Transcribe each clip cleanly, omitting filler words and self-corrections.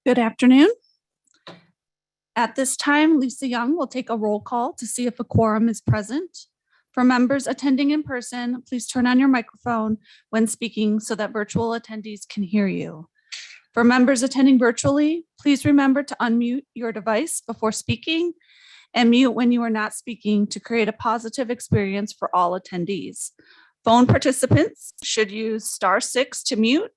Good afternoon. At this time, Lisa Young will take a roll call to see if a quorum is present. For members attending in person, please turn on your microphone when speaking so that virtual attendees can hear you. For members attending virtually, please remember to unmute your device before speaking and mute when you are not speaking to create a positive experience for all attendees. Phone participants should use *6 to mute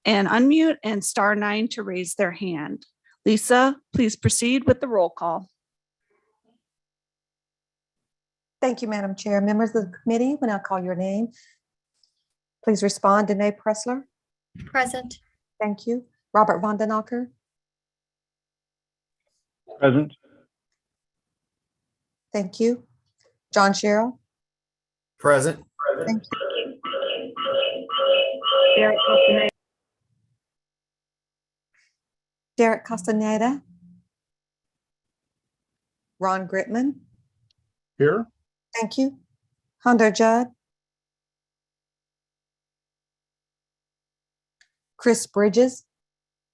and unmute and *9 to raise their hand. Lisa, please proceed with the roll call. Thank you, Madam Chair. Members of the committee, when I call your name, please respond. Danae Pressler. Present. Thank you. Robert Vondenacker. Present. Thank you. John Sherrill. Present. Thank you. Derek Castaneda. Ron Gritman. Here. Thank you. Hunter Judd. Chris Bridges.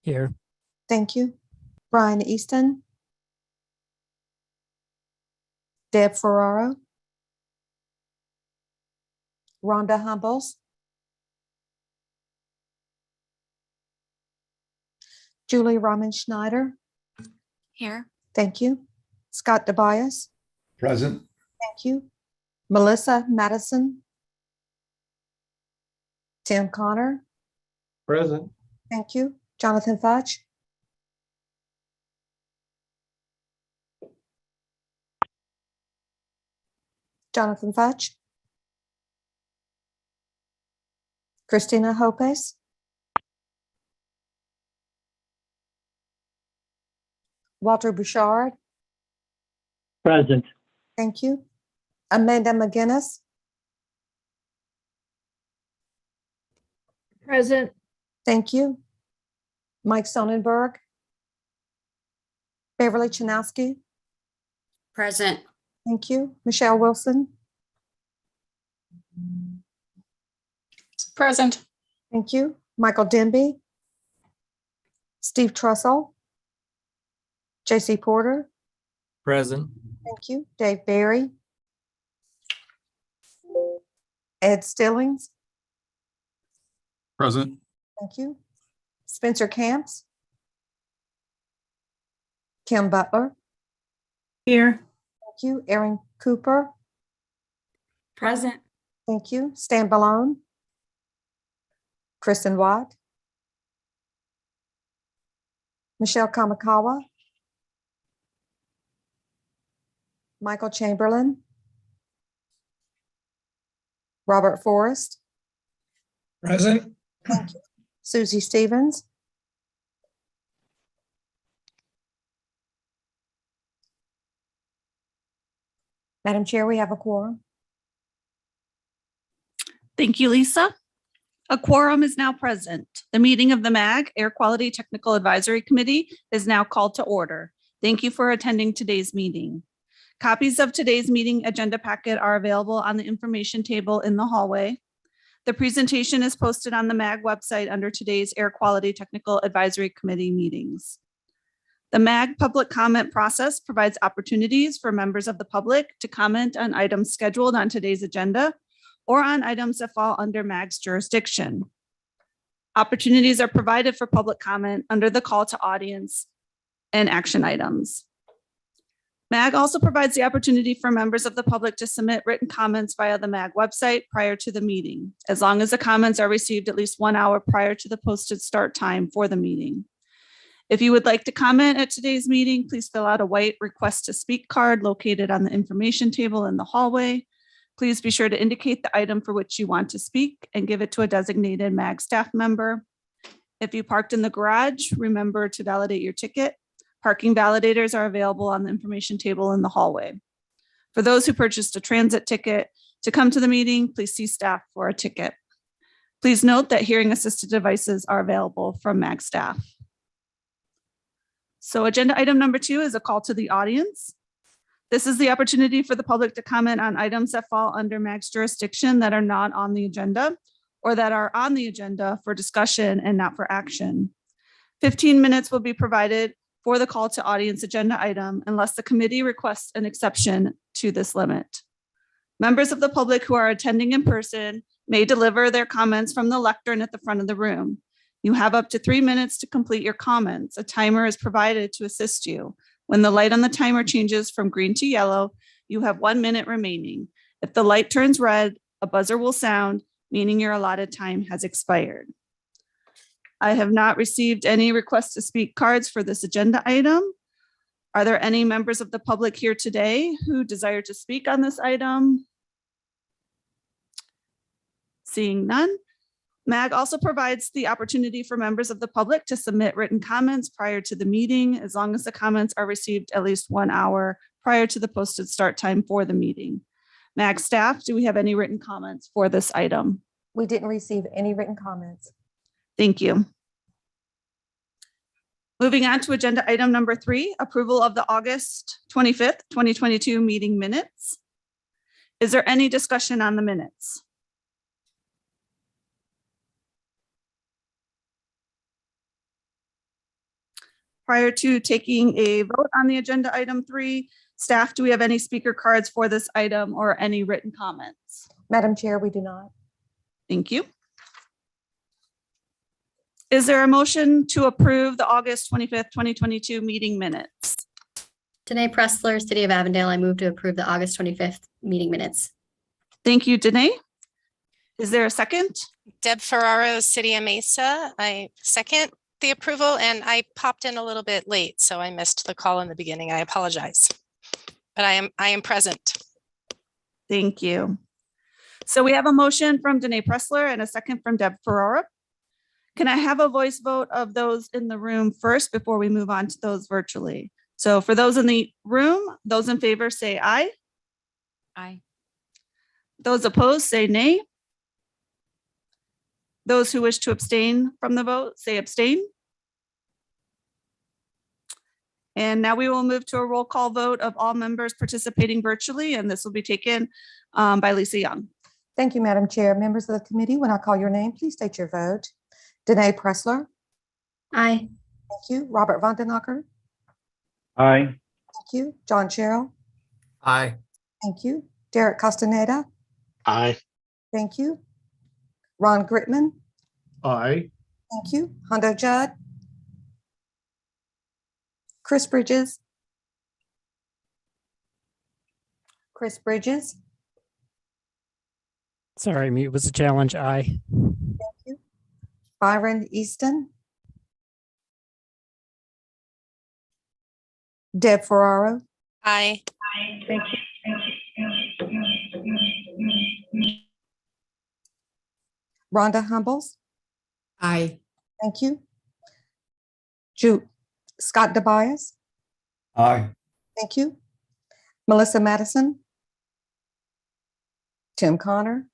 Here. Thank you. Brian Easton. Deb Ferraro. Rhonda Humbles. Julie Rahman Schneider. Here. Thank you. Scott Tobias. Present. Thank you. Melissa Madison. Tim Connor. Present. Thank you. Jonathan Fudge. Jonathan Fudge. Christina Hopes. Walter Bouchard. Present. Thank you. Amanda McGinnis. Present. Thank you. Mike Sonnenberg. Beverly Chanowski. Present. Thank you. Michelle Wilson. Present. Thank you. Michael Denby. Steve Trussell. J.C. Porter. Present. Thank you. Dave Barry. Ed Stillings. Present. Thank you. Spencer Camps. Kim Butler. Here. Thank you. Erin Cooper. Present. Thank you. Stan Ballone. Kristen Watt. Michelle Kamikawa. Michael Chamberlain. Robert Forrest. Present. Thank you. Susie Stevens. Madam Chair, we have a quorum. Thank you, Lisa. A quorum is now present. The meeting of the MAG Air Quality Technical Advisory Committee is now called to order. Thank you for attending today's meeting. Copies of today's meeting agenda packet are available on the information table in the hallway. The presentation is posted on the MAG website under today's Air Quality Technical Advisory Committee meetings. The MAG public comment process provides opportunities for members of the public to comment on items scheduled on today's agenda or on items that fall under MAG's jurisdiction. Opportunities are provided for public comment under the call to audience and action items. MAG also provides the opportunity for members of the public to submit written comments via the MAG website prior to the meeting, as long as the comments are received at least 1 hour prior to the posted start time for the meeting. If you would like to comment at today's meeting, please fill out a white request to speak card located on the information table in the hallway. Please be sure to indicate the item for which you want to speak and give it to a designated MAG staff member. If you parked in the garage, remember to validate your ticket. Parking validators are available on the information table in the hallway. For those who purchased a transit ticket to come to the meeting, please see staff for a ticket. Please note that hearing assisted devices are available from MAG staff. So agenda item number 2 is a call to the audience. This is the opportunity for the public to comment on items that fall under MAG's jurisdiction that are not on the agenda or that are on the agenda for discussion and not for action. 15 minutes will be provided for the call to audience agenda item unless the committee requests an exception to this limit. Members of the public who are attending in person may deliver their comments from the lectern at the front of the room. You have up to 3 minutes to complete your comments. A timer is provided to assist you. When the light on the timer changes from green to yellow, you have 1 minute remaining. If the light turns red, a buzzer will sound, meaning your allotted time has expired. I have not received any requests to speak cards for this agenda item. Are there any members of the public here today who desire to speak on this item? Seeing none. MAG also provides the opportunity for members of the public to submit written comments prior to the meeting, as long as the comments are received at least 1 hour prior to the posted start time for the meeting. MAG staff, do we have any written comments for this item? We didn't receive any written comments. Thank you. Moving on to agenda item number 3, approval of the August 25th, 2022 meeting minutes. Is there any discussion on the minutes? Prior to taking a vote on the agenda item 3, staff, do we have any speaker cards for this item or any written comments? Madam Chair, we do not. Thank you. Is there a motion to approve the August 25th, 2022 meeting minutes? Danae Pressler, City of Avondale. I move to approve the August 25th meeting minutes. Thank you, Danae. Is there a second? Deb Ferraro, City of Mesa. I second the approval, and I popped in a little bit late, so I missed the call in the beginning. I apologize. But I am present. Thank you. So we have a motion from Danae Pressler and a second from Deb Ferrara. Can I have a voice vote of those in the room first before we move on to those virtually? So for those in the room, those in favor say aye. Aye. Those opposed say nay. Those who wish to abstain from the vote say abstain. And now we will move to a roll call vote of all members participating virtually, and this will be taken by Lisa Young. Thank you, Madam Chair. Members of the committee, when I call your name, please state your vote. Danae Pressler. Aye. Thank you. Robert Vandenacker. Aye. Thank you. John Sherrill. Aye. Thank you. Derek Castaneda. Aye. Thank you. Ron Gritman. Aye. Thank you. Hondo Judd. Chris Bridges. Chris Bridges. Sorry, mute was a challenge. Aye. Thank you. Byron Easton. Deb Ferraro. Aye. Rhonda Humbles. Aye. Thank you. Scott DeBias. Aye. Thank you. Melissa Madison. Tim Connor.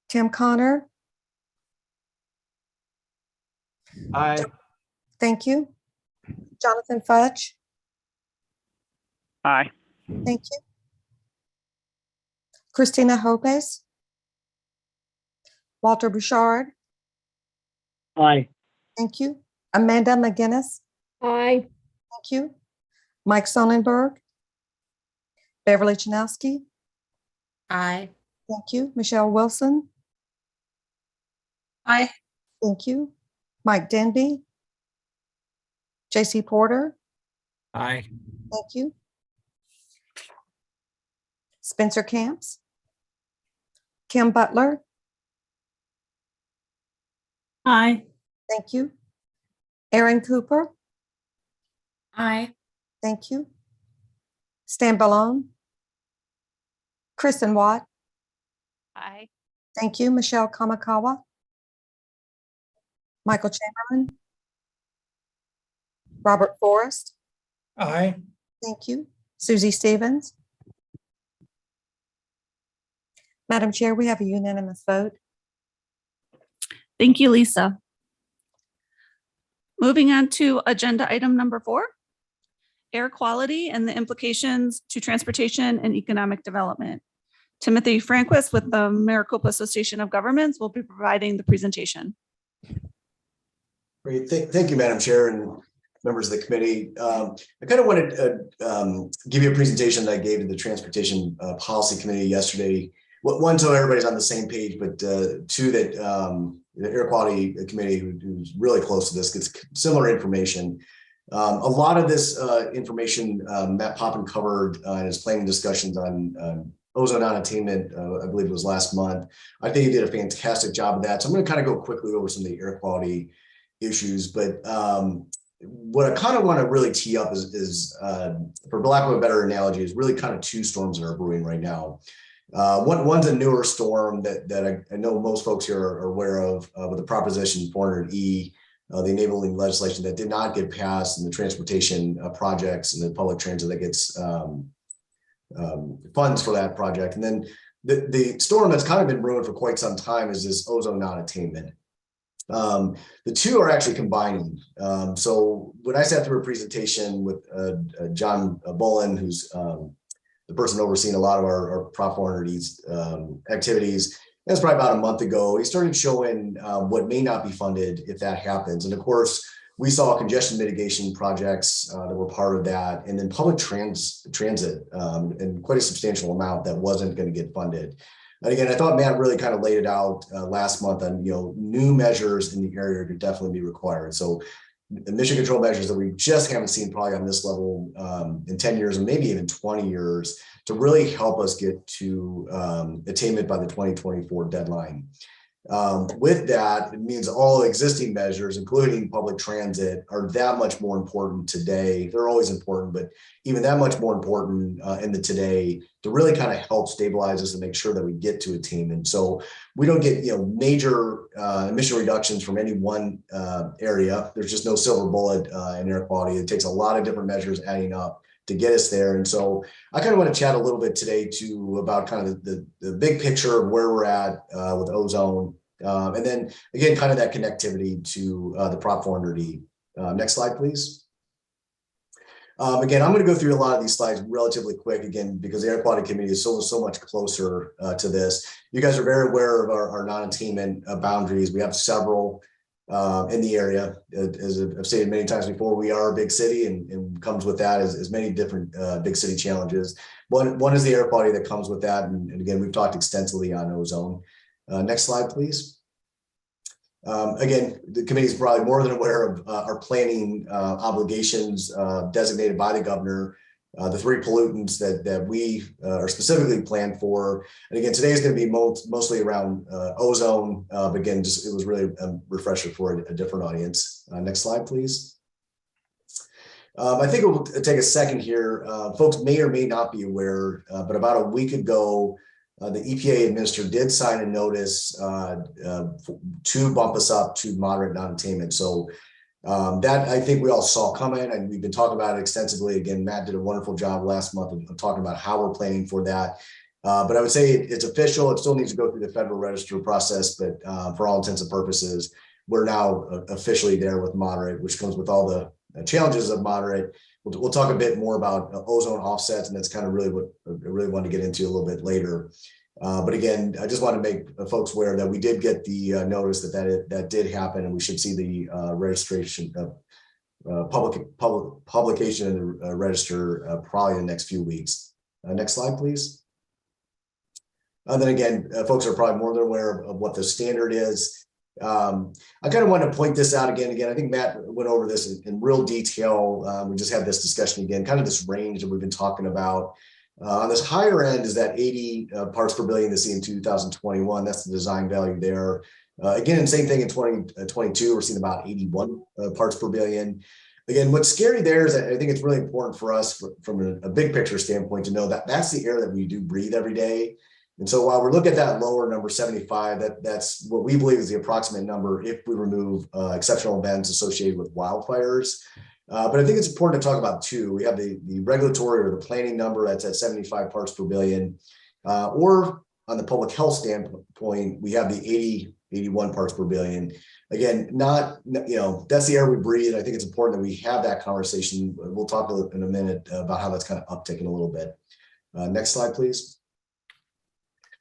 Tim Connor. Aye. Thank you. Jonathan Fudge. Aye. Thank you. Christina Hopez. Walter Bouchard. Aye. Thank you. Amanda McGinnis. Aye. Thank you. Mike Sonnenberg. Beverly Chanowski. Aye. Thank you. Michelle Wilson. Aye. Thank you. Mike Denby. JC Porter. Aye. Thank you. Spencer Camps. Kim Butler. Aye. Thank you. Aaron Cooper. Aye. Thank you. Stan Ballone. Kristen Watt. Aye. Thank you. Michelle Kamakawa. Michael Chamberlain. Robert Forrest. Aye. Thank you. Susie Stevens. Madam Chair, we have a unanimous vote. Thank you, Lisa. Moving on to agenda item number 4, air quality and the implications to transportation and economic development. Timothy Franquist with the Maricopa Association of Governments will be providing the presentation. Great. Thank you, Madam Chair and members of the committee. I kind of wanted to give you a presentation that I gave to the Transportation Policy Committee yesterday. One, so everybody's on the same page, but two, that the Air Quality Committee, who's really close to this, gets similar information. A lot of this information Matt Poppin covered in his planning discussions on ozone non-attainment, I believe it was last month. I think he did a fantastic job of that. So I'm going to kind of go quickly over some of the air quality issues, but what I kind of want to really tee up is for lack of a better analogy, is really kind of two storms that are brewing right now. One's a newer storm that I know most folks here are aware of with the Proposition 400E, the enabling legislation that did not get passed in the transportation projects and the public transit that gets funds for that project. And then the storm that's kind of been brewing for quite some time is this ozone non-attainment. The two are actually combining. So when I sat through a presentation with John Bolin, who's the person overseeing a lot of our Prop 400 activities, that's probably about a month ago, he started showing what may not be funded if that happens. And of course, we saw congestion mitigation projects that were part of that, and then public transit and quite a substantial amount that wasn't going to get funded. And again, I thought Matt really kind of laid it out last month on, new measures in the area could definitely be required. So emission control measures that we just haven't seen probably on this level in 10 years or maybe even 20 years to really help us get to attainment by the 2024 deadline. With that, it means all existing measures, including public transit, are that much more important today. They're always important, but even that much more important in the today to really kind of help stabilize us and make sure that we get to attainment. So we don't get major emission reductions from any one area. There's just no silver bullet in air quality. It takes a lot of different measures adding up to get us there. And so I kind of want to chat a little bit today too about kind of the big picture of where we're at with ozone. And then again, kind of that connectivity to the Prop 400E. Next slide, please. Again, I'm going to go through a lot of these slides relatively quick again, because the Air Quality Committee is so much closer to this. You guys are very aware of our non-attainment boundaries. We have several in the area. As I've stated many times before, we are a big city, and comes with that is many different big city challenges. One is the air quality that comes with that. And again, we've talked extensively on ozone. Next slide, please. Again, the committee is probably more than aware of our planning obligations designated by the governor, the three pollutants that we are specifically planned for. And again, today is going to be mostly around ozone, but again, it was really a refresher for a different audience. Next slide, please. I think it will take a second here. Folks may or may not be aware, but about a week ago, the EPA did sign a notice to bump us up to moderate non-attainment. So that I think we all saw coming, and we've been talking about it extensively. Again, Matt did a wonderful job last month of talking about how we're planning for that. But I would say it's official. It still needs to go through the Federal Register process, but for all intents and purposes, we're now officially there with moderate, which comes with all the challenges of moderate. We'll talk a bit more about ozone offsets, and that's kind of really what I really want to get into a little bit later. But again, I just want to make folks aware that we did get the notice that did happen, and we should see the registration publication in the register probably in the next few weeks. Next slide, please. And then again, folks are probably more than aware of what the standard is. I kind of want to point this out again. I think Matt went over this in real detail. We just had this discussion again, kind of this range that we've been talking about. On this higher end is that 80 parts per billion to see in 2021. That's the design value there. Again, same thing in 2022, we're seeing about 81 parts per billion. Again, what's scary there is that I think it's really important for us from a big picture standpoint to know that that's the air that we do breathe every day. And so while we're looking at that lower number 75, that's what we believe is the approximate number if we remove exceptional events associated with wildfires. But I think it's important to talk about two. We have the regulatory or the planning number that's at 75 parts per billion, or on the public health standpoint, we have the 81 parts per billion. Again, that's the air we breathe. I think it's important that we have that conversation. We'll talk in a minute about how that's kind of upticking a little bit. Next slide, please.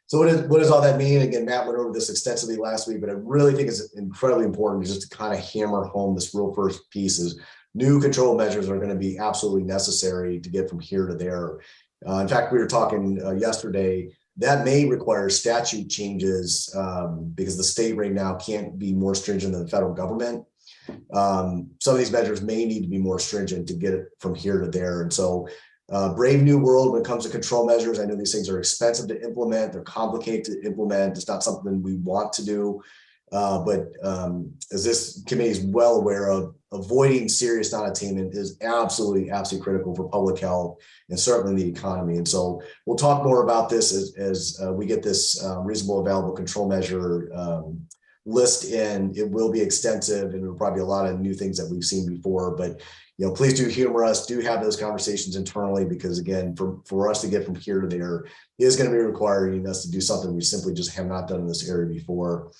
So what does all that mean? Again, Matt went over this extensively last week, but I really think it's incredibly important just to kind of hammer home this real first piece is new control measures are going to be absolutely necessary to get from here to there. In fact, we were talking yesterday that may require statute changes because the state right now can't be more stringent than the federal government. Some of these measures may need to be more stringent to get it from here to there. And so brave new world when it comes to control measures. I know these things are expensive to implement. They're complicated to implement. It's not something we want to do. But as this committee is well aware of, avoiding serious non-attainment is absolutely critical for public health and certainly the economy. And so we'll talk more about this as we get this reasonable available control measure list in. It will be extensive and there'll probably be a lot of new things that we've seen before, but please do humor us, do have those conversations internally, because again, for us to get from here to there is going to be requiring us to do something we simply just have not done in this area before.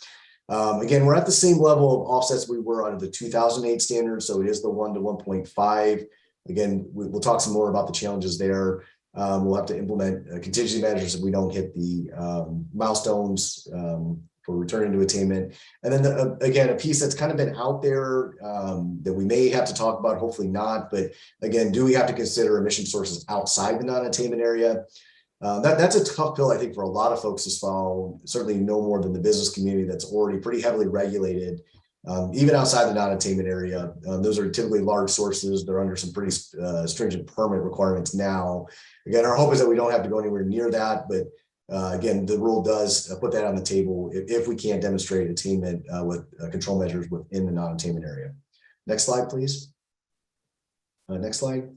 Again, we're at the same level of offsets we were under the 2008 standard. So it is the 1 to 1.5. Again, we'll talk some more about the challenges there. We'll have to implement contingency measures if we don't hit the milestones for returning to attainment. And then again, a piece that's kind of been out there that we may have to talk about, hopefully not, but again, do we have to consider emission sources outside the non-attainment area? That's a tough pill, I think, for a lot of folks to swallow, certainly no more than the business community that's already pretty heavily regulated, even outside the non-attainment area. Those are typically large sources. They're under some pretty stringent permit requirements now. Again, our hope is that we don't have to go anywhere near that, but again, the rule does put that on the table if we can't demonstrate attainment with control measures within the non-attainment area. Next slide, please. Next slide.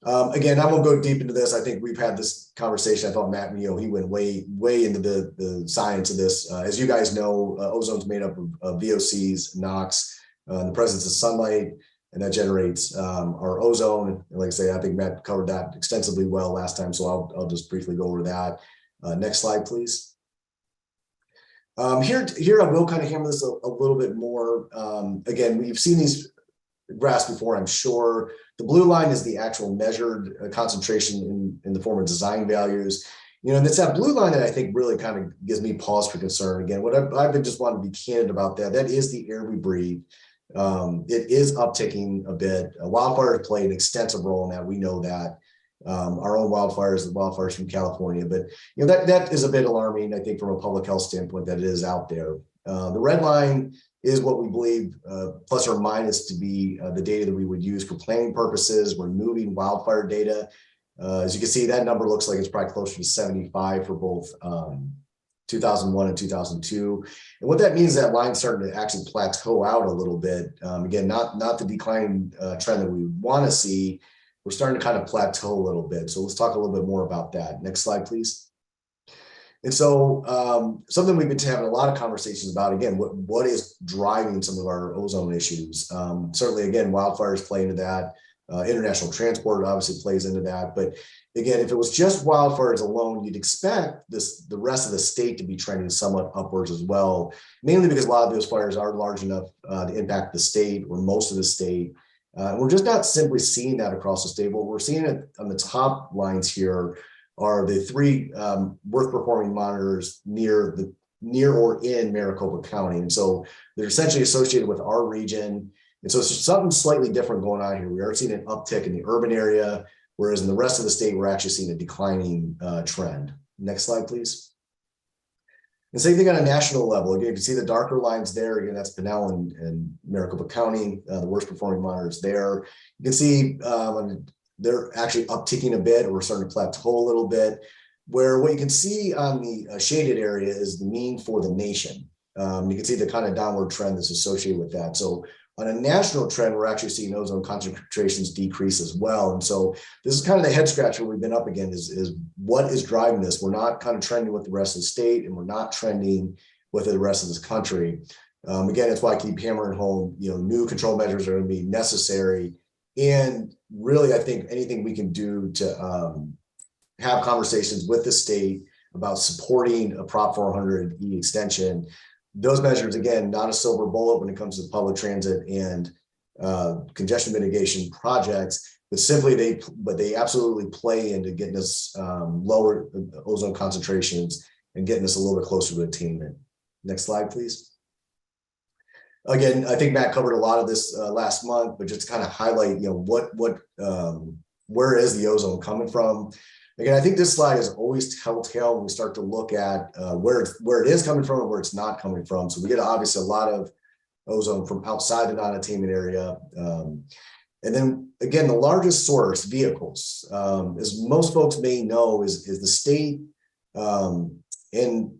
Again, I won't go deep into this. I think we've had this conversation. I thought Matt, he went way into the science of this. As you guys know, ozone's made up of VOCs, NOx, in the presence of sunlight, and that generates our ozone. And like I say, I think Matt covered that extensively well last time, so I'll just briefly go over that. Next slide, please. Here I will kind of hammer this a little bit more. Again, we've seen these graphs before, I'm sure. The blue line is the actual measured concentration in the form of design values. And it's that blue line that I think really kind of gives me pause for concern. Again, what I've been just wanting to be candid about that is the air we breathe. It is upticking a bit. Wildfires play an extensive role in that. We know that. Our own wildfires, the wildfires from California, but that is a bit alarming, I think, from a public health standpoint, that it is out there. The red line is what we believe, plus or minus, to be the data that we would use for planning purposes. We're moving wildfire data. As you can see, that number looks like it's probably closer to 75 for both 2001 and 2002. And what that means is that line's starting to actually plateau out a little bit. Again, not the declining trend that we want to see. We're starting to kind of plateau a little bit. So let's talk a little bit more about that. Next slide, please. And so something we've been having a lot of conversations about, again, what is driving some of our ozone issues? Certainly, again, wildfires play into that. International transport obviously plays into that. But again, if it was just wildfires alone, you'd expect the rest of the state to be trending somewhat upwards as well, mainly because a lot of those fires are large enough to impact the state or most of the state. We're just not simply seeing that across the state. What we're seeing it on the top lines here are the three worth performing monitors near or in Maricopa County. And so they're essentially associated with our region. And so it's something slightly different going on here. We are seeing an uptick in the urban area, whereas in the rest of the state, we're actually seeing a declining trend. Next slide, please. And same thing on a national level. Again, you can see the darker lines there. Again, that's Pinell and Maricopa County, the worst performing monitors there. You can see they're actually upticking a bit, or we're starting to plateau a little bit, where what you can see on the shaded area is the mean for the nation. You can see the kind of downward trend that's associated with that. So on a national trend, we're actually seeing ozone concentrations decrease as well. And so this is kind of the head scratcher we've been up against is what is driving this? We're not kind of trending with the rest of the state, and we're not trending with the rest of this country. Again, that's why I keep hammering home, new control measures are going to be necessary. And really, I think anything we can do to have conversations with the state about supporting a Prop 400E extension. Those measures, again, not a silver bullet when it comes to public transit and congestion mitigation projects, but they absolutely play into getting us lower ozone concentrations and getting us a little bit closer to attainment. Next slide, please. Again, I think Matt covered a lot of this last month, but just to kind of highlight, where is the ozone coming from? Again, I think this slide is always telltale when we start to look at where it is coming from and where it's not coming from. So we get obviously a lot of ozone from outside the non-attainment area. And then again, the largest source, vehicles, as most folks may know, is the state and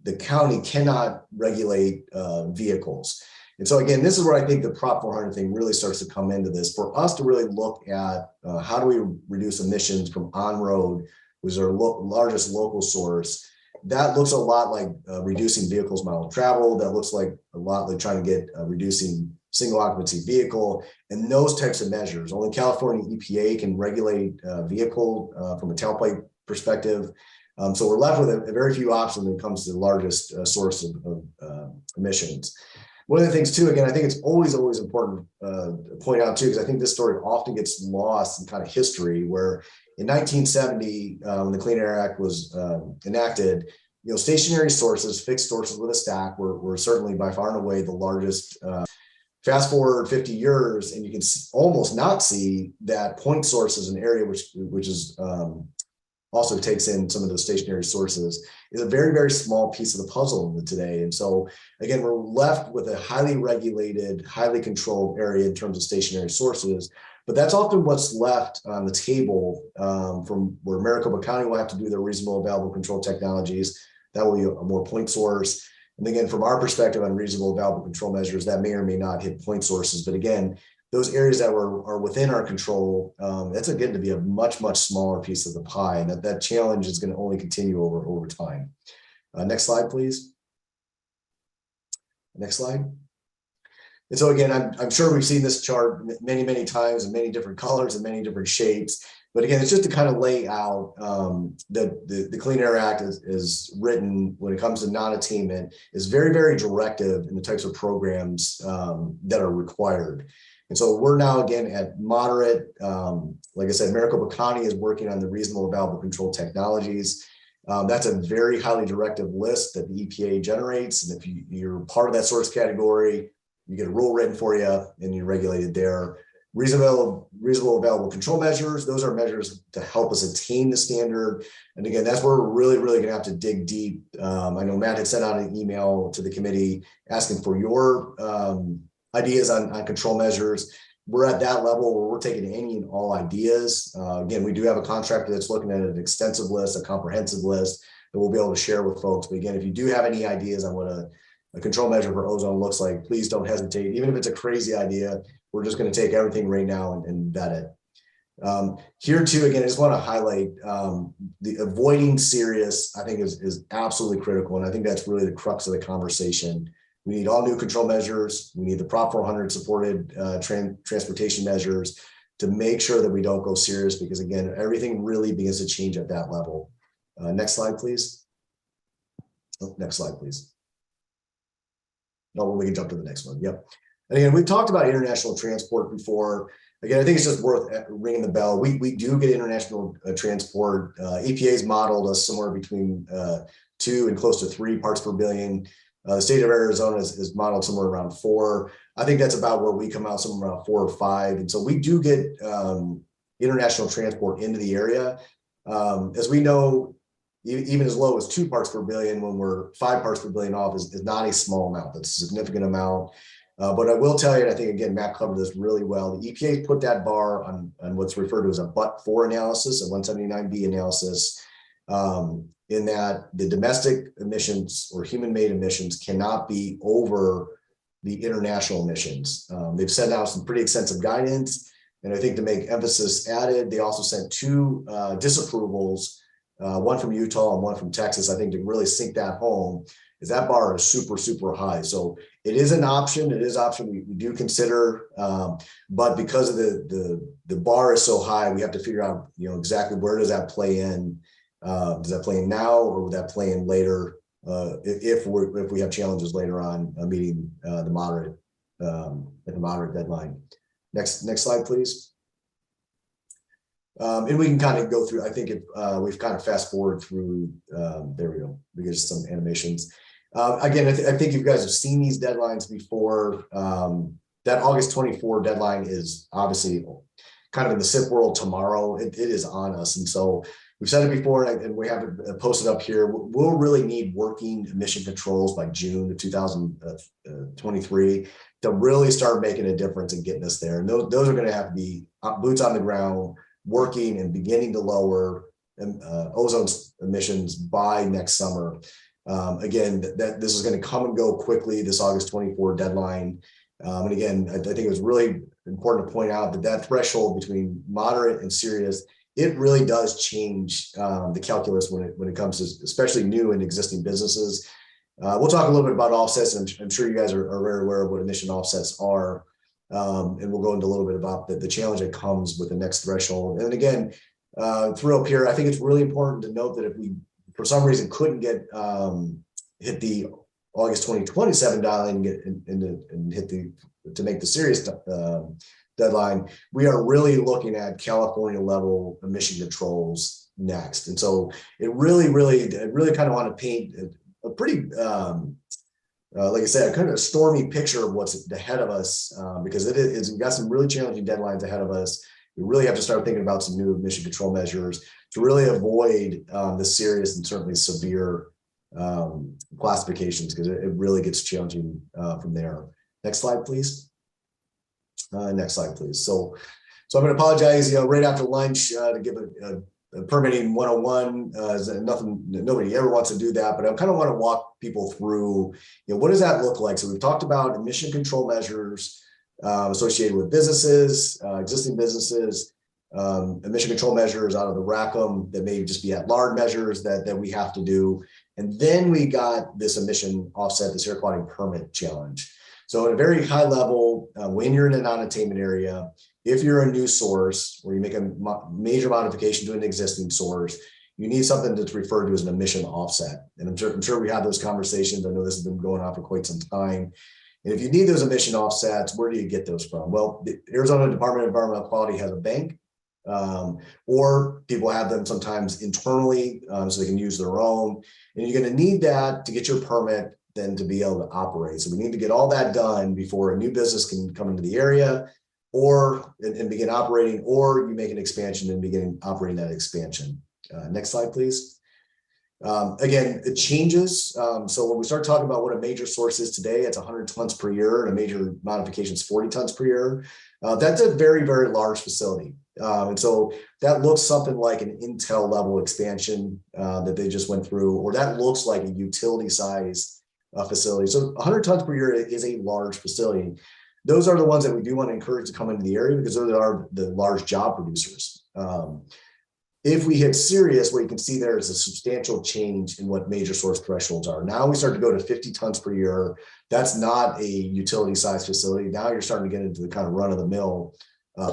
the county cannot regulate vehicles. And so again, this is where I think the Prop 400 thing really starts to come into this. For us to really look at how do we reduce emissions from on-road, which is our largest local source, that looks a lot like reducing vehicles mile of travel. That looks like a lot like trying to get reducing single occupancy vehicle and those types of measures. Only California EPA can regulate vehicle from a tailpipe perspective. So we're left with a very few options when it comes to the largest source of emissions. One of the things too, again, I think it's always important to point out too, because I think this story often gets lost in kind of history, where in 1970, when the Clean Air Act was enacted, stationary sources, fixed sources with a stack were certainly by far and away the largest. Fast forward 50 years, and you can almost not see that point source is an area which is also takes in some of those stationary sources, is a very, very small piece of the puzzle today. And so again, we're left with a highly regulated, highly controlled area in terms of stationary sources, but that's often what's left on the table from where Maricopa County will have to do their reasonable available control technologies. That will be a more point source. And again, from our perspective on reasonable available control measures, that may or may not hit point sources. But again, those areas that are within our control, that's again to be a much, much smaller piece of the pie. And that challenge is going to only continue over time. Next slide, please. Next slide. And so again, I'm sure we've seen this chart many, many times in many different colors and many different shapes. But again, it's just to kind of lay out that the Clean Air Act is written when it comes to non-attainment is very, very directive in the types of programs that are required. And so we're now again at moderate. Like I said, Maricopa County is working on the reasonable available control technologies. That's a very highly directive list that the EPA generates. And if you're part of that source category, you get a rule written for you and you're regulated there. Reasonable available control measures, those are measures to help us attain the standard. And again, that's where we're really, really gonna have to dig deep. I know Matt had sent out an email to the committee asking for your ideas on control measures. We're at that level where we're taking any and all ideas. Again, we do have a contractor that's looking at an extensive list, a comprehensive list that we'll be able to share with folks. But again, if you do have any ideas on what a control measure for ozone looks like, please don't hesitate. Even if it's a crazy idea, we're just going to take everything right now and vet it. Here too, again, I just want to highlight the avoiding serious, I think is absolutely critical. And I think that's really the crux of the conversation. We need all new control measures. We need the Prop 400 supported transportation measures to make sure that we don't go serious, because again, everything really begins to change at that level. Next slide, please. Oh, next slide, please. No, we can jump to the next one. Yep. And again, we've talked about international transport before. Again, I think it's just worth ringing the bell. We do get international transport. EPA's modeled us somewhere between 2 and close to 3 parts per billion. The state of Arizona is modeled somewhere around 4. I think that's about where we come out, somewhere around 4 or 5. And so we do get international transport into the area. As we know, even as low as 2 parts per billion, when we're 5 parts per billion off, is not a small amount. That's a significant amount. But I will tell you, and I think, again, Matt covered this really well, the EPA put that bar on what's referred to as a but-for analysis, a 179B analysis, in that the domestic emissions or human-made emissions cannot be over the international emissions. They've sent out some pretty extensive guidance, and I think to make emphasis added, they also sent 2 disapprovals, one from Utah and one from Texas, I think, to really sink that home, is that bar is super, super high. So it is an option. It is an option we do consider, but because of the bar is so high, we have to figure out, exactly where does that play in. Does that play in now, or would that play in later if we have challenges later on meeting the moderate deadline? Next slide, please. And we can kind of go through, I think we've kind of fast forward through, there we go, we get some animations. Again, I think you guys have seen these deadlines before. That August 24 deadline is obviously kind of in the SIP world tomorrow. It is on us. And so we've said it before, and we have it posted up here. We'll really need working emission controls by June of 2023 to really start making a difference and getting us there. And those are going to have to be boots on the ground, working and beginning to lower ozone emissions by next summer. Again, this is going to come and go quickly, this August 24 deadline. And again, I think it was really important to point out that threshold between moderate and serious, it really does change the calculus when it comes to especially new and existing businesses. We'll talk a little bit about offsets, and I'm sure you guys are very aware of what emission offsets are. And we'll go into a little bit about the challenge that comes with the next threshold. And again, through up here, I think it's really important to note that if we, for some reason, couldn't get hit the August 2027 deadline and hit to make the serious deadline, we are really looking at California level emission controls next. And so it really kind of want to paint a pretty, like I said, kind of a stormy picture of what's ahead of us, because we've got some really challenging deadlines ahead of us. We really have to start thinking about some new emission control measures to really avoid the serious and certainly severe classifications, because it really gets challenging from there. Next slide, please. Next slide, please. So I'm going to apologize, right after lunch to give a permitting 101. Nobody ever wants to do that, but I kind of want to walk people through, what does that look like? So we've talked about emission control measures associated with businesses, existing businesses, emission control measures out of the RACM that may just be at large measures that we have to do. And then we got this emission offset, this air quality permit challenge. So at a very high level, when you're in a non-attainment area, if you're a new source or you make a major modification to an existing source, you need something that's referred to as an emission offset. And I'm sure we have those conversations. I know this has been going on for quite some time. And if you need those emission offsets, where do you get those from? Well, the Arizona Department of Environmental Quality has a bank, or people have them sometimes internally, so they can use their own. And you're going to need that to get your permit then to be able to operate. So we need to get all that done before a new business can come into the area or and begin operating, or you make an expansion and begin operating that expansion. Next slide, please. Again, it changes. So when we start talking about what a major source is today, it's 100 tons per year, and a major modification is 40 tons per year. That's a very, very large facility. And so that looks something like an Intel level expansion that they just went through, or that looks like a utility size facility. So 100 tons per year is a large facility. Those are the ones that we do want to encourage to come into the area, because those are the large job producers. If we hit serious, what you can see there is a substantial change in what major source thresholds are. Now we start to go to 50 tons per year. That's not a utility size facility. Now you're starting to get into the kind of run of the mill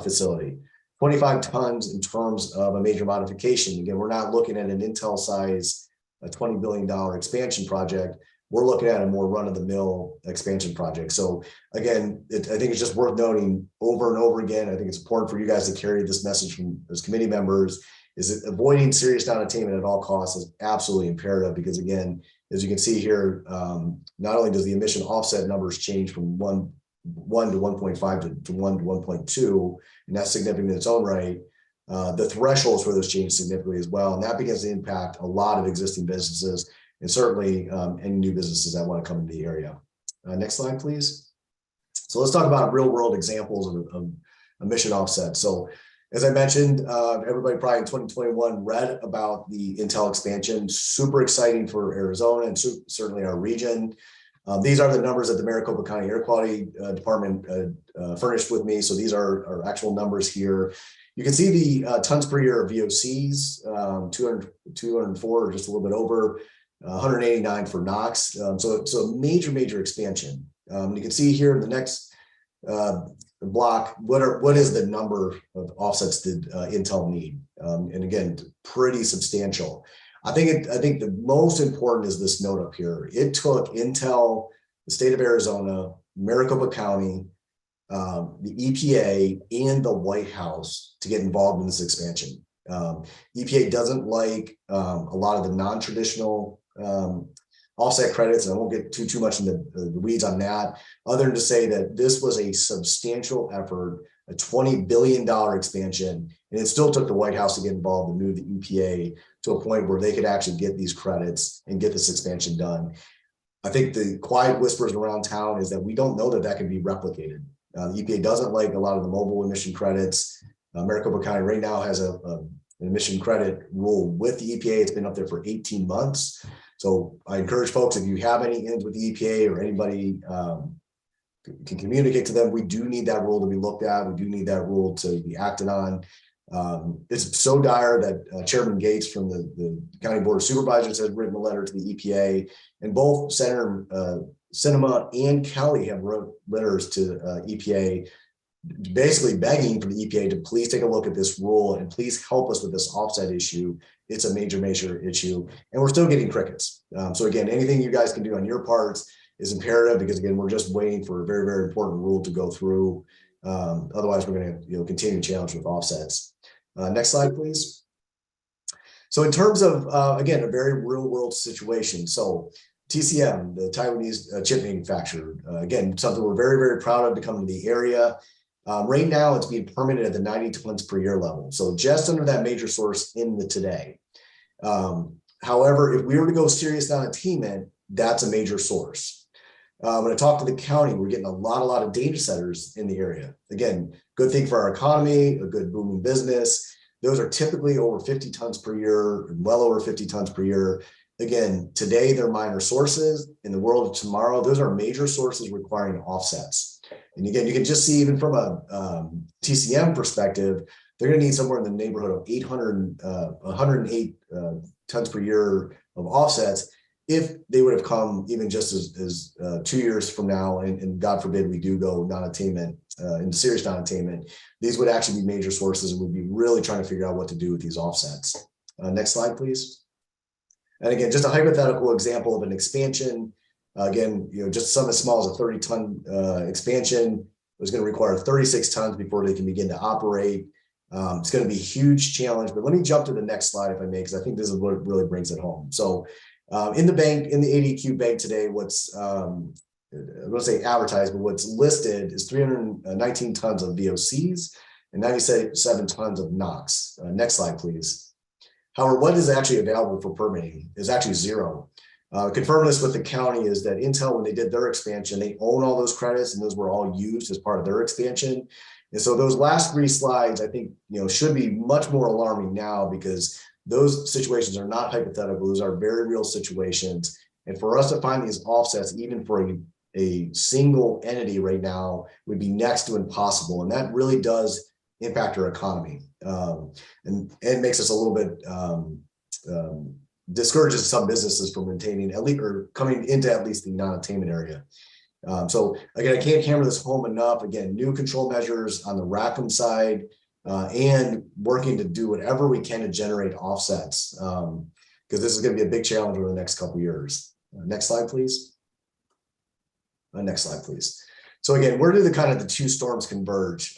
facility. 25 tons in terms of a major modification. Again, we're not looking at an Intel size, a $20 billion expansion project. We're looking at a more run-of-the-mill expansion project. So again, I think it's just worth noting over and over again. I think it's important for you guys to carry this message from as committee members, is that avoiding serious non-attainment at all costs is absolutely imperative, because again, as you can see here, not only does the emission offset numbers change from 1 to 1.5 to 1 to 1.2, and that's significant in its own right, the thresholds for those change significantly as well. And that begins to impact a lot of existing businesses, and certainly any new businesses that want to come into the area. Next slide, please. So let's talk about real world examples of emission offsets. So as I mentioned, everybody probably in 2021 read about the Intel expansion. Super exciting for Arizona and certainly our region. These are the numbers that the Maricopa County Air Quality Department furnished with me. So these are our actual numbers here. You can see the tons per year of VOCs, 204 or just a little bit over. 189 for NOx. So a major expansion. You can see here in the next block, what is the number of offsets did Intel need? And again, pretty substantial. I think the most important is this note up here. It took Intel, the state of Arizona, Maricopa County, the EPA and the White House to get involved in this expansion. EPA doesn't like a lot of the non-traditional offset credits, and I won't get too much into the weeds on that, other than to say that this was a substantial effort, a $20 billion expansion, and it still took the White House to get involved and move the EPA to a point where they could actually get these credits and get this expansion done. I think the quiet whispers around town is that we don't know that that can be replicated. The EPA doesn't like a lot of the mobile emission credits. Maricopa County right now has an emission credit rule with the EPA. It's been up there for 18 months. So I encourage folks, if you have any ins with the EPA or anybody can communicate to them, we do need that rule to be looked at. We do need that rule to be acted on. It's so dire that Chairman Gates from the County Board of Supervisors has written a letter to the EPA, and both Senator Sinema and Kelly have wrote letters to EPA, basically begging for the EPA to please take a look at this rule and please help us with this offset issue. It's a major issue, and we're still getting crickets. So again, anything you guys can do on your parts is imperative, because again, we're just waiting for a very, very important rule to go through. Otherwise, we're going to continue to challenge with offsets. Next slide, please. So in terms of, again, a very real world situation. So TCM, the Taiwanese chip manufacturer, again, something we're very, very proud of to come to the area. Right now, it's being permitted at the 90 tons per year level. So just under that major source in the today. However, if we were to go serious non-attainment, that's a major source. When I talk to the county, we're getting a lot of data centers in the area. Again, good thing for our economy, a good booming business. Those are typically over 50 tons per year, well over 50 tons per year. Again, today they're minor sources. In the world of tomorrow, those are major sources requiring offsets. And again, you can just see even from a TCM perspective, they're going to need somewhere in the neighborhood of 108 tons per year of offsets if they would have come even just as 2 years from now, and God forbid we do go non-attainment, into serious non-attainment, these would actually be major sources, and we'd be really trying to figure out what to do with these offsets. Next slide, please. And again, just a hypothetical example of an expansion. Again, just something as small as a 30-ton expansion was going to require 36 tons before they can begin to operate. It's going to be a huge challenge, but let me jump to the next slide if I may, because I think this is what really brings it home. So in the bank, in the ADQ bank today, what's I won't say advertised, but what's listed is 319 tons of VOCs and 97 tons of NOx. Next slide, please. However, what is actually available for permitting is actually zero. Confirm this with the county is that Intel, when they did their expansion, they own all those credits, and those were all used as part of their expansion. And so those last 3 slides, I think, should be much more alarming now, because those situations are not hypothetical. Those are very real situations. And for us to find these offsets, even for a single entity right now, would be next to impossible. And that really does impact our economy. And it makes us a little bit discourages some businesses from maintaining at least, or coming into at least the non-attainment area. So again, I can't hammer this home enough. Again, new control measures on the Rackham side, and working to do whatever we can to generate offsets, because this is going to be a big challenge over the next couple of years. Next slide, please. Next slide, please. So again, where do the 2 storms converge?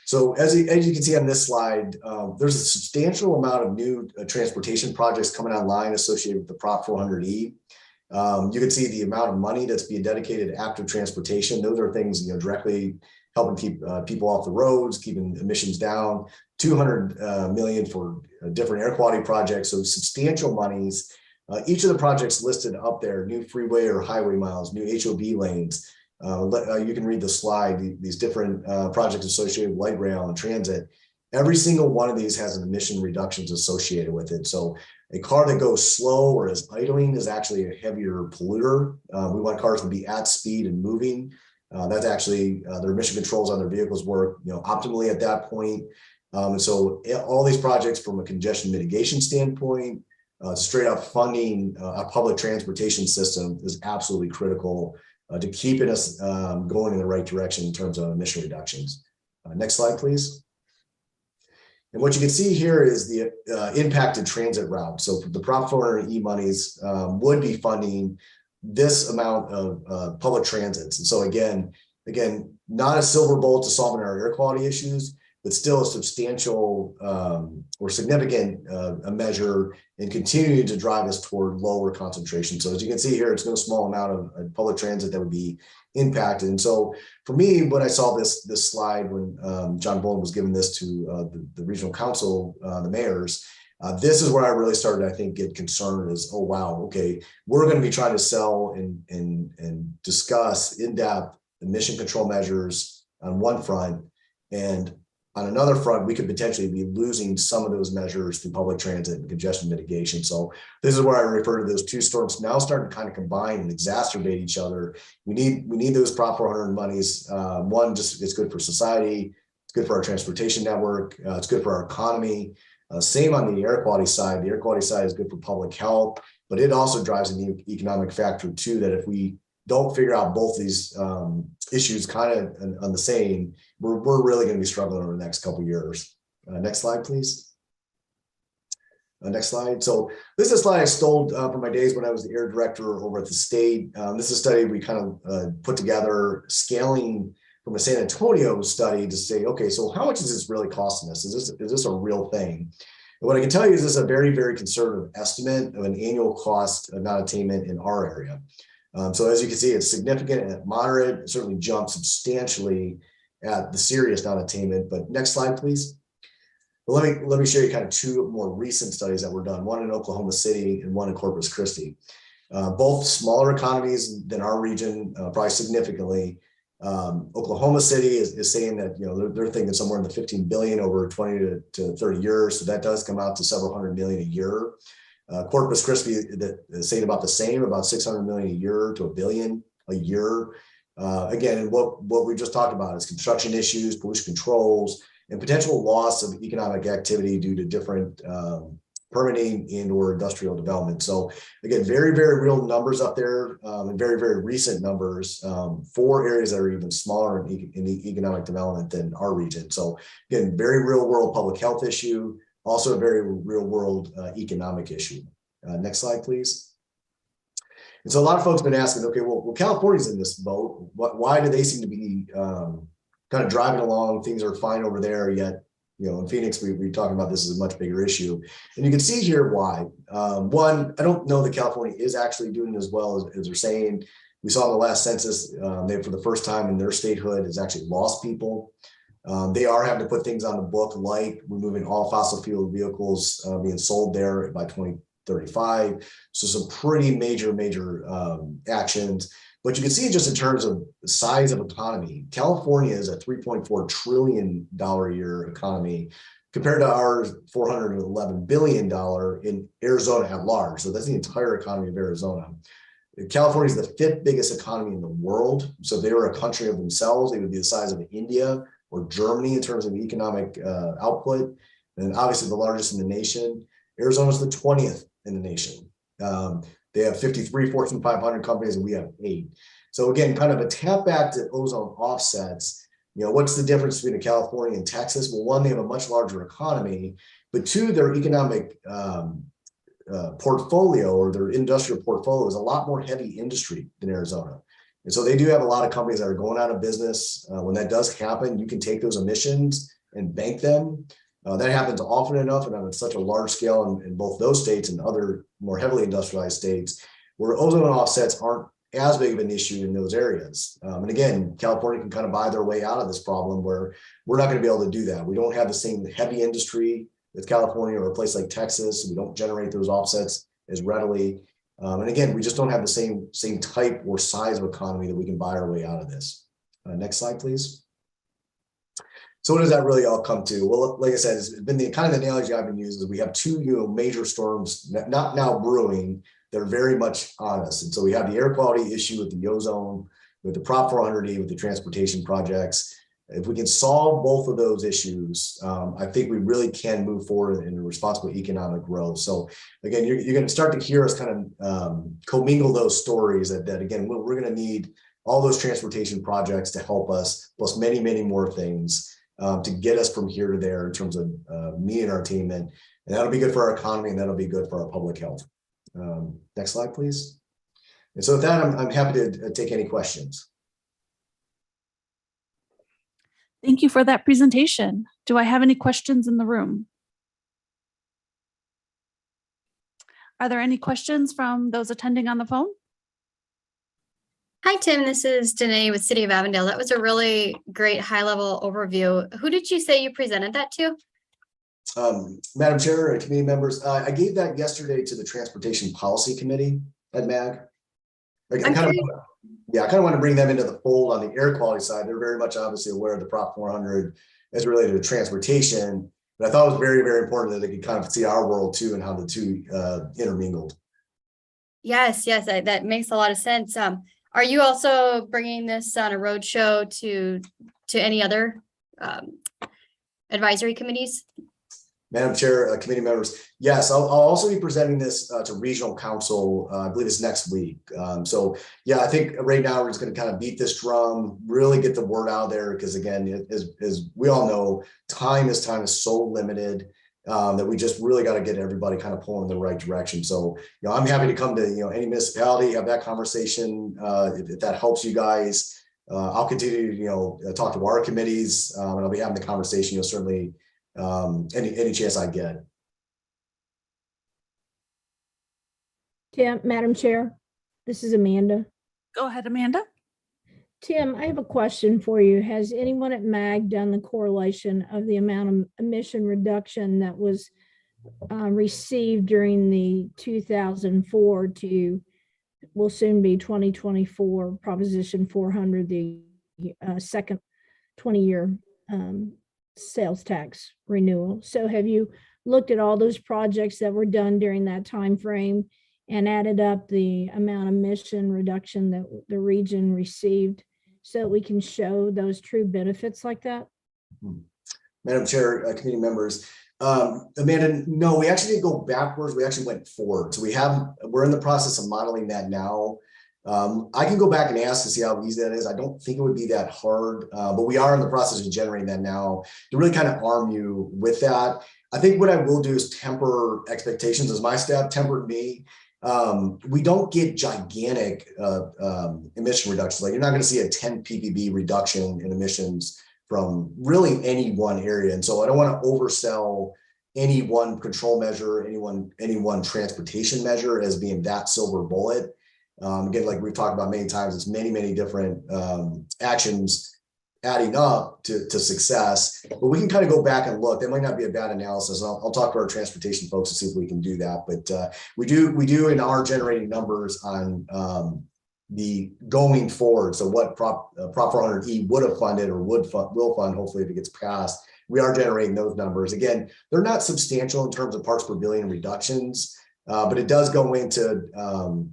So as you can see on this slide, there's a substantial amount of new transportation projects coming online associated with the Prop 400E. You can see the amount of money that's being dedicated to active transportation. Those are things directly helping keep people off the roads, keeping emissions down. 200 million for different air quality projects. So substantial monies. Each of the projects listed up there: new freeway or highway miles, new HOV lanes. You can read the slide. These different projects associated with light rail and transit. Every single one of these has an emission reductions associated with it. So a car that goes slow or is idling is actually a heavier polluter. We want cars to be at speed and moving. That's actually their emission controls on their vehicles work optimally at that point. And so all these projects from a congestion mitigation standpoint, straight up funding a public transportation system is absolutely critical to keeping us going in the right direction in terms of emission reductions. Next slide, please. And what you can see here is the impacted transit route. So the Prop 400E monies would be funding this amount of public transits. And so again, Again, not a silver bullet to solving our air quality issues, but still a substantial or significant a measure in continuing to drive us toward lower concentration. So as you can see here, it's no small amount of public transit that would be impacted. And so for me, when I saw this slide, when John Bowen was giving this to the regional council, the mayors, this is where I really started, I think, get concerned is, oh, wow, okay, we're going to be trying to sell and discuss in-depth emission control measures on one front. And on another front, we could potentially be losing some of those measures through public transit and congestion mitigation. So this is where I refer to those two storms now starting to kind of combine and exacerbate each other. We need those Prop 400 monies. One, just it's good for society. It's good for our transportation network. It's good for our economy. Same on the air quality side. The air quality side is good for public health, but it also drives an economic factor too, that if we don't figure out both these issues kind of on the same, we're really going to be struggling over the next couple of years. Next slide, please. Next slide. So this is a slide I stole from my days when I was the air director over at the state. This is a study we kind of put together, scaling from a San Antonio study to say, okay, so how much is this really costing us? Is this a real thing? And what I can tell you is this is a very, very conservative estimate of an annual cost of non-attainment in our area. So as you can see, it's significant and moderate. It certainly jumps substantially at the serious non-attainment. But next slide, please. Well, let me show you kind of two more recent studies that were done, one in Oklahoma City and one in Corpus Christi. Both smaller economies than our region, probably significantly. Oklahoma City is saying that they're thinking somewhere in the 15 billion over 20 to 30 years. So that does come out to several hundred million a year. Corpus Christi is saying about the same, about 600 million a year to $1 billion a year. Again, and what we just talked about is construction issues, pollution controls, and potential loss of economic activity due to different permitting and or industrial development. So again, very, very real numbers up there and very, very recent numbers for areas that are even smaller in the economic development than our region. So again, very real world public health issue, also a very real world economic issue. Next slide, please. And so a lot of folks have been asking, okay, well, California's in this boat. Why do they seem to be kind of driving along? Things are fine over there, yet in Phoenix, we're talking about this as a much bigger issue. And you can see here why. One, I don't know that California is actually doing as well as they're saying. We saw in the last census, they, for the first time in their statehood, has actually lost people. They are having to put things on the book, like removing all fossil fuel vehicles being sold there by 2035. So some pretty major actions. But you can see just in terms of the size of economy, California is a $3.4 trillion a year economy compared to our $411 billion in Arizona at large. So that's the entire economy of Arizona. California is the 5th biggest economy in the world. So if they were a country of themselves, they would be the size of India or Germany in terms of economic output. And obviously the largest in the nation. Arizona is the 20th in the nation. They have 53 Fortune 500 companies and we have 8. So again, kind of a tap back to ozone offsets. What's the difference between California and Texas? Well, one, they have a much larger economy, but two, their economic portfolio or their industrial portfolio is a lot more heavy industry than Arizona. And so they do have a lot of companies that are going out of business. When that does happen, you can take those emissions and bank them. That happens often enough and on such a large scale in both those states and other more heavily industrialized states where ozone offsets aren't as big of an issue in those areas. And again, California can kind of buy their way out of this problem where we're not going to be able to do that. We don't have the same heavy industry with California or a place like Texas. We don't generate those offsets as readily. And again, we just don't have the same type or size of economy that we can buy our way out of this. Next slide, please. So what does that really all come to? Well, like I said, it's been the kind of the analogy I've been using is we have two major storms not now brewing. They're very much on us. And so we have the air quality issue with the ozone, with the Prop 400E, with the transportation projects. If we can solve both of those issues, I think we really can move forward in a responsible economic growth. So again, you're going to start to hear us kind of commingle those stories that again, we're going to need all those transportation projects to help us, plus many, many more things to get us from here to there in terms of meeting our attainment. And that'll be good for our economy and that'll be good for our public health. Next slide, please. And so with that, I'm happy to take any questions. Thank you for that presentation. Do I have any questions in the room? Are there any questions from those attending on the phone? Hi, Tim. This is Danae with City of Avondale. That was a really great high-level overview. Who did you say you presented that to? Madam Chair and committee members, I gave that yesterday to the Transportation Policy Committee at MAG. I kind of want to bring them into the fold on the air quality side. They're very much obviously aware of the Prop 400 as related to transportation, but I thought it was very, very important that they could kind of see our world too and how the two intermingled. Yes, that makes a lot of sense. Are you also bringing this on a roadshow to any other advisory committees? Madam Chair, committee members, yes, I'll also be presenting this to regional council, I believe it's next week. So yeah, I think right now we're just going to kind of beat this drum, really get the word out there, because again, as we all know, time is so limited that we just really got to get everybody kind of pulling in the right direction. So, I'm happy to come to, any municipality, have that conversation. If that helps you guys, I'll continue to, talk to our committees and I'll be having the conversation, certainly any chance I get. Tim, Madam Chair, this is Amanda. Go ahead, Amanda. Tim, I have a question for you. Has anyone at MAG done the correlation of the amount of emission reduction that was received during the 2004 to will soon be 2024 Proposition 400, the second 20-year sales tax renewal? So have you looked at all those projects that were done during that time frame and added up the amount of emission reduction that the region received so that we can show those true benefits like that? Madam Chair, committee members, Amanda, no, we actually didn't go backwards. We actually went forward. So we're in the process of modeling that now. I can go back and ask to see how easy that is. I don't think it would be that hard, but we are in the process of generating that now to really kind of arm you with that. I think what I will do is temper expectations, as my staff tempered me. We don't get gigantic emission reductions. Like, you're not going to see a 10 ppb reduction in emissions from really any one area. And so I don't want to oversell any one control measure, any one transportation measure as being that silver bullet. Again, like we've talked about many times, it's many different actions adding up to success, but we can kind of go back and look. That might not be a bad analysis. I'll talk to our transportation folks to see if we can do that. But we do and are generating numbers on the going forward. So what Prop 400E would have funded or will fund, hopefully, if it gets passed. We are generating those numbers. Again, they're not substantial in terms of parts per billion reductions, but it does go into,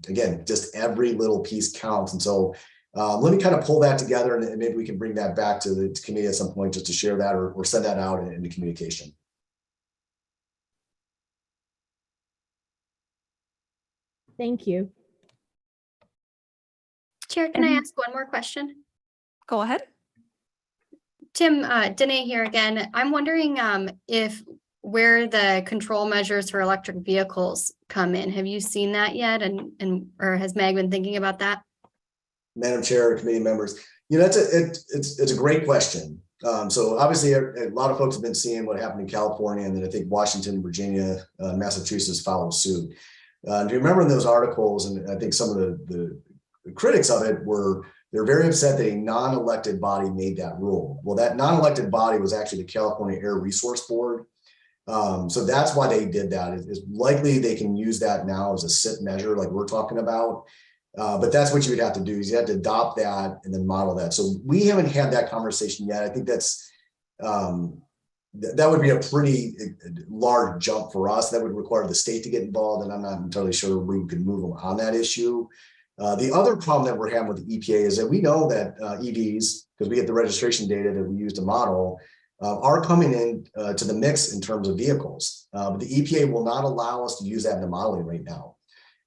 again, just every little piece counts. And so let me kind of pull that together, and maybe we can bring that back to the committee at some point just to share that or send that out into communication. Thank you. Chair, can I ask one more question? Go ahead. Tim, Danae here again. I'm wondering if where the control measures for electric vehicles come in. Have you seen that yet? Or has Mag been thinking about that? Madam Chair, committee members, it's a great question. So obviously a lot of folks have been seeing what happened in California, and then I think Washington, Virginia, Massachusetts followed suit. Do you remember in those articles, and I think some of the critics of it they're very upset that a non-elected body made that rule. Well, that non-elected body was actually the California Air Resource Board. So that's why they did that. It's likely they can use that now as a SIP measure like we're talking about. But that's what you would have to do, is you have to adopt that and then model that. So we haven't had that conversation yet. I think that's that would be a pretty large jump for us. That would require the state to get involved, and I'm not entirely sure we could move them on that issue. The other problem that we're having with the EPA is that we know that EVs, because we get the registration data that we use to model, are coming in to the mix in terms of vehicles. But the EPA will not allow us to use that in the modeling right now.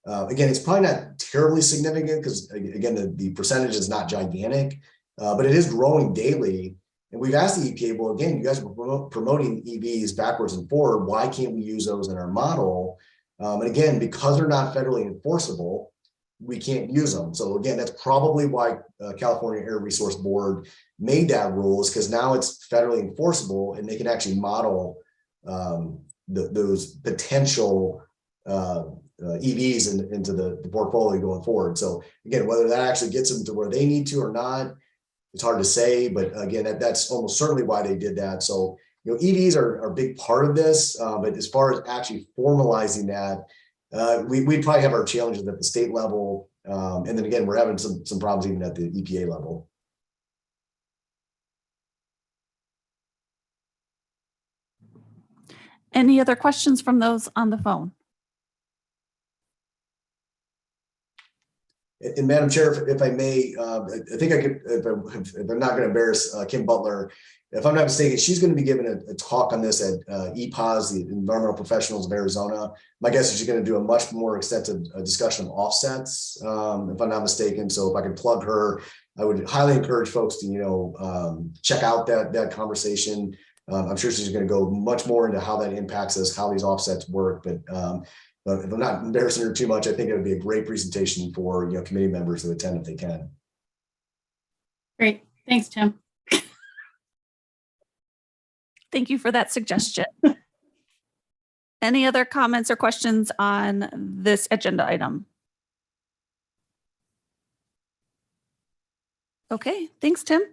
Again, it's probably not terribly significant because, again, the percentage is not gigantic, but it is growing daily. And we've asked the EPA, well, again, you guys were promoting EVs backwards and forward. Why can't we use those in our model? And again, because they're not federally enforceable, we can't use them. So again, that's probably why California Air Resource Board made that rule, is because now it's federally enforceable and they can actually model those potential EVs into the portfolio going forward. So again, whether that actually gets them to where they need to or not, it's hard to say. But again, that's almost certainly why they did that. So EVs are a big part of this, but as far as actually formalizing that, we'd probably have our challenges at the state level. And then again, we're having some problems even at the EPA level. Any other questions from those on the phone? And Madam Chair, if I may, I think I could, if I'm not going to embarrass Kim Butler, if I'm not mistaken, she's going to be giving a talk on this at EPAS, the Environmental Professionals of Arizona. My guess is she's going to do a much more extensive discussion of offsets, if I'm not mistaken. So if I could plug her, I would highly encourage folks to, check out that conversation. I'm sure she's going to go much more into how that impacts us, how these offsets work. But if I'm not embarrassing her too much, I think it would be a great presentation for committee members to attend if they can. Great. Thanks, Tim. Thank you for that suggestion. Any other comments or questions on this agenda item? Okay, thanks, Tim.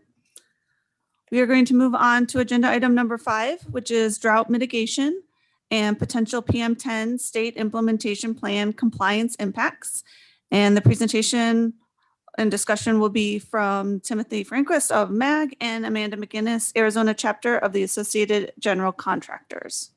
We are going to move on to agenda item number 5, which is drought mitigation and potential PM10 state implementation plan compliance impacts. And the presentation and discussion will be from Timothy Franquist of MAG and Amanda McGinnis, Arizona chapter of the Associated General Contractors.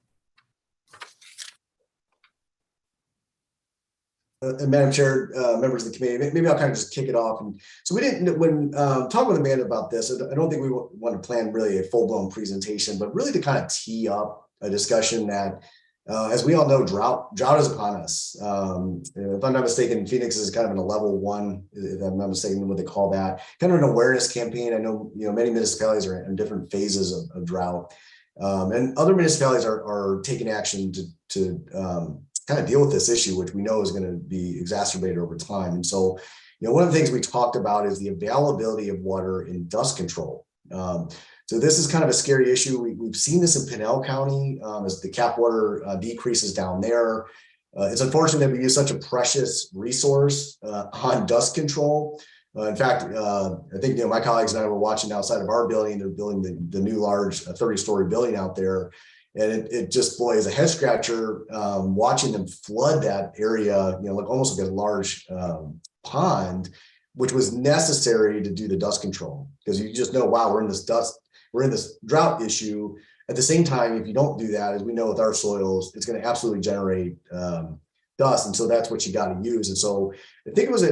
And Madam Chair, members of the committee, maybe I'll kind of just kick it off. And so we didn't, when talking with Amanda about this, I don't think we want to plan really a full-blown presentation, but really to kind of tee up a discussion that, as we all know, drought is upon us. If I'm not mistaken, Phoenix is kind of in a level 1, if I'm not mistaken, what they call that, kind of an awareness campaign. I know, many municipalities are in different phases of drought, and other municipalities are taking action to kind of deal with this issue, which we know is going to be exacerbated over time. And so, one of the things we talked about is the availability of water in dust control. So this is kind of a scary issue. We've seen this in Pinell County as the cap water decreases down there. It's unfortunate that we use such a precious resource on dust control. In fact, I think my colleagues and I were watching outside of our building. They're building the new large 30-story building out there. And it just, boy, is a head scratcher watching them flood that area, like almost like a large pond, which was necessary to do the dust control. Because you just know, wow, we're in this drought issue. At the same time, if you don't do that, as we know with our soils, it's going to absolutely generate dust. And so that's what you got to use. And so I think it was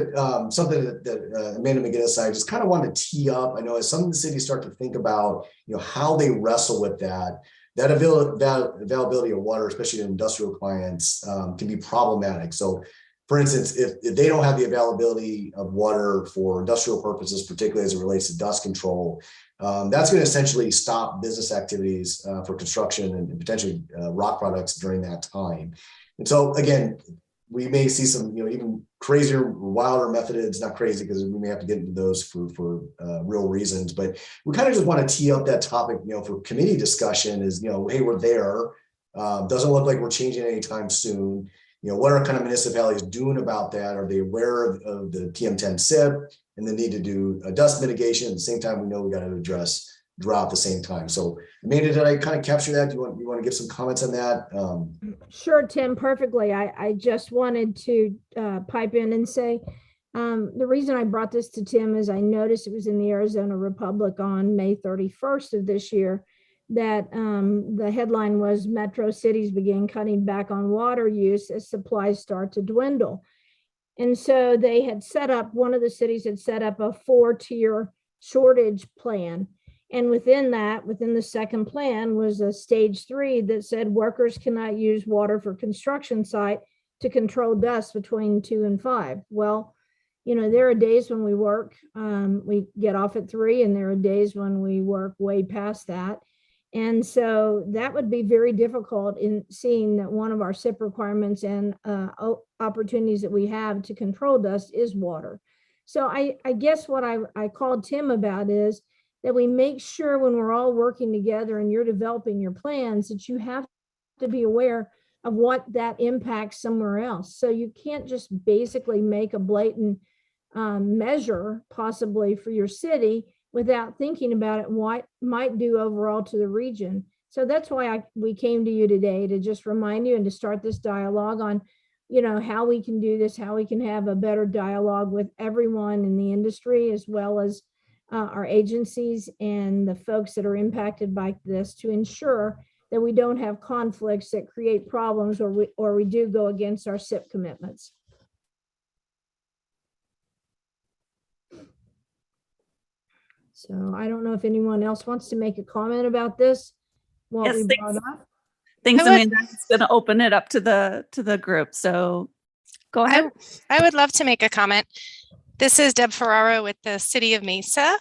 something that Amanda McGinnis and I just kind of wanted to tee up. I know as some of the cities start to think about, how they wrestle with that availability of water, especially in industrial clients, can be problematic. So for instance, if they don't have the availability of water for industrial purposes, particularly as it relates to dust control, that's going to essentially stop business activities for construction and potentially rock products during that time. And so again, we may see some, even crazier, wilder methods, not crazy because we may have to get into those for real reasons, but we kind of just want to tee up that topic, for committee discussion is, hey, we're there. Doesn't look like we're changing anytime soon. What are kind of municipalities doing about that? Are they aware of the PM10 SIP and the need to do a dust mitigation? At the same time, we know we got to address drought at the same time. So Amanda, did I kind of capture that? Do you want to give some comments on that? Sure, Tim, perfectly. I just wanted to pipe in and say, the reason I brought this to Tim is I noticed it was in the Arizona Republic on May 31st of this year that the headline was Metro cities begin cutting back on water use as supplies start to dwindle. And so they had set up, one of the cities had set up a 4-tier shortage plan. And within the second plan was a stage 3 that said workers cannot use water for construction site to control dust between 2 and 5. Well, there are days when we work, we get off at 3, and there are days when we work way past that. And so that would be very difficult in seeing that one of our SIP requirements and opportunities that we have to control dust is water. So I guess what I called Tim about is that we make sure when we're all working together and you're developing your plans that you have to be aware of what that impacts somewhere else. So you can't just basically make a blatant measure possibly for your city without thinking about it, what might do overall to the region. So that's why we came to you today, to just remind you and to start this dialogue on, how we can do this, how we can have a better dialogue with everyone in the industry, as well as our agencies and the folks that are impacted by this, to ensure that we don't have conflicts that create problems, or we do go against our SIP commitments. So I don't know if anyone else wants to make a comment about this. What Yes, we thanks. brought up. Thanks, I would- Amanda. I'm just going to open it up to the group. So go ahead. I would love to make a comment. This is Deb Ferraro with the City of Mesa,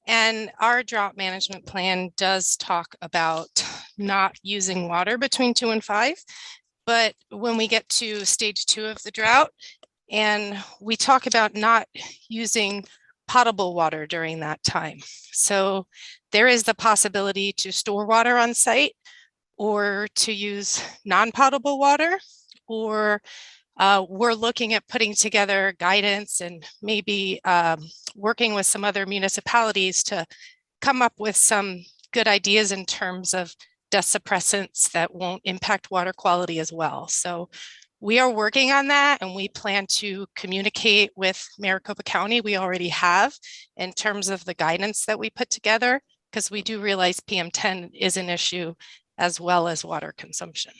and our drought management plan does talk about not using water between 2 and 5. But when we get to stage 2 of the drought, and we talk about not using potable water during that time. So there is the possibility to store water on site, or to use non-potable water, or we're looking at putting together guidance and maybe working with some other municipalities to come up with some good ideas in terms of dust suppressants that won't impact water quality as well. So we are working on that, and we plan to communicate with Maricopa County. We already have, in terms of the guidance that we put together, because we do realize PM10 is an issue as well as water consumption.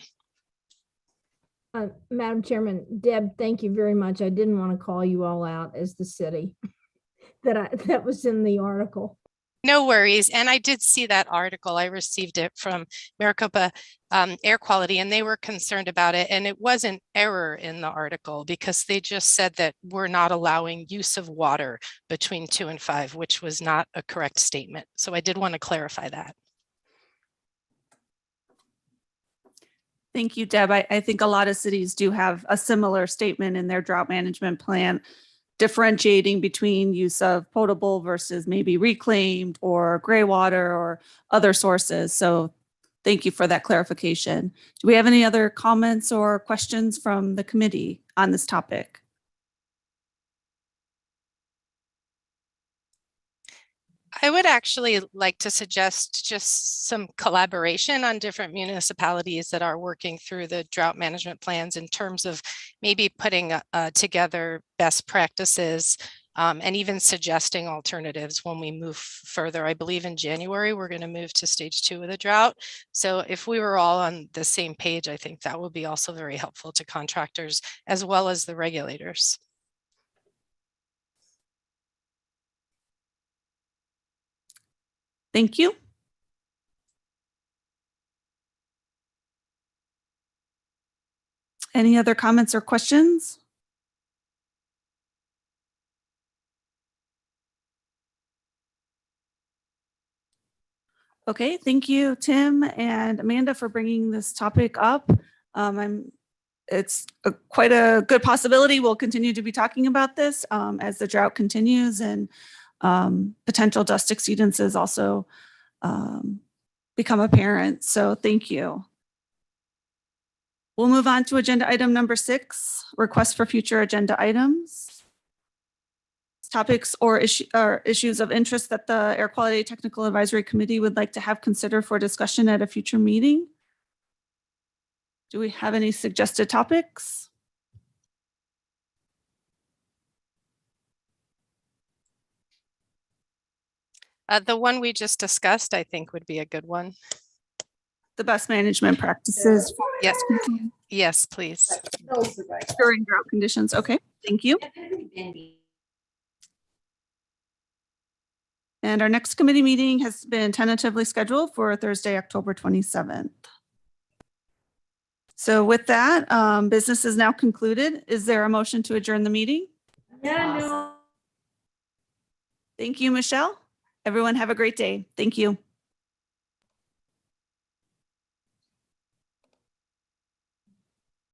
Madam Chairman, Deb, thank you very much. I didn't want to call you all out as the city that was in the article. No worries. And I did see that article. I received it from Maricopa Air Quality, and they were concerned about it. And it was an error in the article, because they just said that we're not allowing use of water between 2 and 5, which was not a correct statement. So I did want to clarify that. Thank you, Deb. I think a lot of cities do have a similar statement in their drought management plan, differentiating between use of potable versus maybe reclaimed or gray water or other sources. So thank you for that clarification. Do we have any other comments or questions from the committee on this topic? I would actually like to suggest just some collaboration on different municipalities that are working through the drought management plans, in terms of maybe putting together best practices and even suggesting alternatives when we move further. I believe in January, we're going to move to stage 2 of the drought. So if we were all on the same page, I think that would be also very helpful to contractors as well as the regulators. Thank you. Any other comments or questions? Okay, thank you, Tim and Amanda, for bringing this topic up. It's quite a good possibility we'll continue to be talking about this as the drought continues, and potential dust exceedances also become apparent. So thank you. We'll move on to agenda item number 6, request for future agenda items. Topics or issues of interest that the Air Quality Technical Advisory Committee would like to have considered for discussion at a future meeting. Do we have any suggested topics? The one we just discussed, I think, would be a good one. The best management practices Yes, yes, please. during drought conditions. Okay, thank you. And our next committee meeting has been tentatively scheduled for Thursday, October 27th. So with that, business is now concluded. Is there a motion to adjourn the meeting? Yeah, no. Thank you, Michelle. Everyone have a great day. Thank you.